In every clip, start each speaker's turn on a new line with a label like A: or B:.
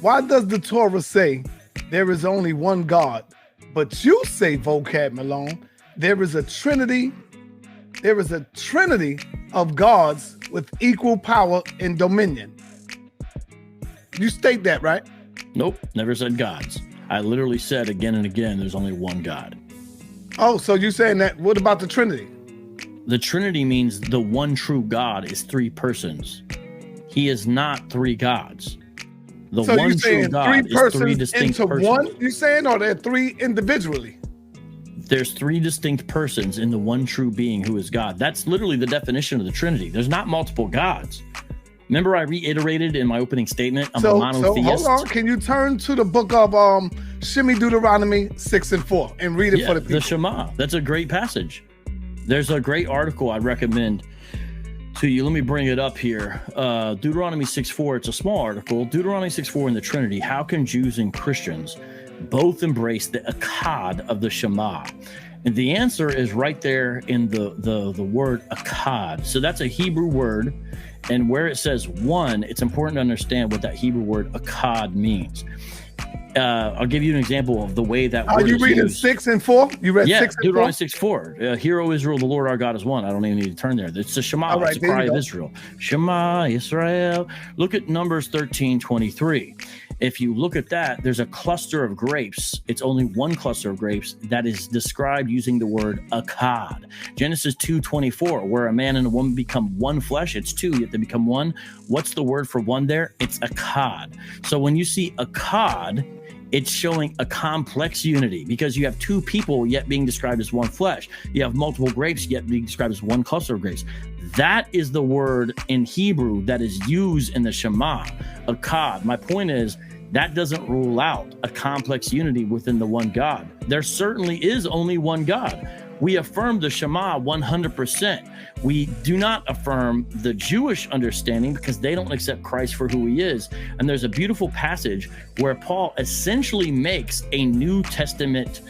A: Why does the Torah say there is only one God? But you say, Vocab Malone, there is a Trinity. There is a Trinity of gods with equal power and dominion. You state that, right?
B: Nope, never said gods. I literally said again and again, there's only one God.
A: Oh, so you're saying that, what about the Trinity?
B: The Trinity means the one true God is three persons. He is not three gods. The
A: so
B: one
A: you're saying
B: true God is three distinct persons.
A: One, you saying, or they're three individually?
B: There's three distinct persons in the one true being who is God. That's literally the definition of the Trinity. There's not multiple gods. Remember I reiterated in my opening statement, I'm a monotheist.
A: So hold on, can you turn to the book of Shimmy Deuteronomy 6 and 4 and read it for the people?
B: The Shema. That's a great passage. There's a great article I recommend to you. Let me bring it up here. Deuteronomy 6:4. It's a small article. Deuteronomy 6:4 in the Trinity. How can Jews and Christians both embrace the akkad of the Shema? And the answer is right there in the word akkad. So that's a Hebrew word. And where it says one, it's important to understand what that Hebrew word akkad means. I'll give you an example of the way that word is used. Are you reading
A: 6 and 4? You read 6 and 4?
B: Deuteronomy 6:4. Hear, O Israel, the Lord our God is one. I don't even need to turn there. It's the Shema. Right, it's the cry of Israel. Shema Israel. Look at Numbers 13:23. If you look at that, there's a cluster of grapes. It's only one cluster of grapes that is described using the word akkad. Genesis 2:24, where a man and a woman become one flesh. It's two, yet they become one. What's the word for one there? It's akkad. So when you see akkad, it's showing a complex unity because you have two people yet being described as one flesh. You have multiple grapes yet being described as one cluster of grapes. That is the word in Hebrew that is used in the Shema, akkad. My point is, that doesn't rule out a complex unity within the one God. There certainly is only one God. We affirm the Shema 100%. We do not affirm the Jewish understanding because they don't accept Christ for who he is. And there's a beautiful passage where Paul essentially makes a New Testament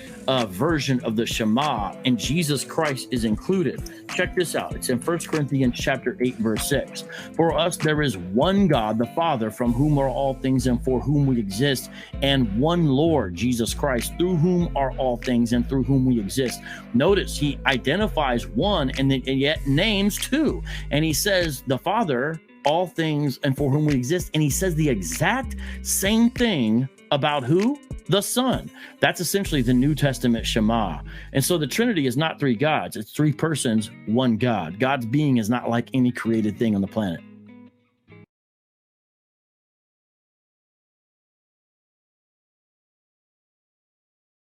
B: version of the Shema, and Jesus Christ is included. Check this out. It's in 1 Corinthians chapter 8, verse 6. For us, there is one God, the Father, from whom are all things and for whom we exist, and one Lord, Jesus Christ, through whom are all things and through whom we exist. Notice he identifies one and yet names two. And he says the Father, all things and for whom we exist. And he says the exact same thing about who? The Son. That's essentially the New Testament Shema. And so the Trinity is not three gods. It's three persons, one God. God's being is not like any created thing on the planet.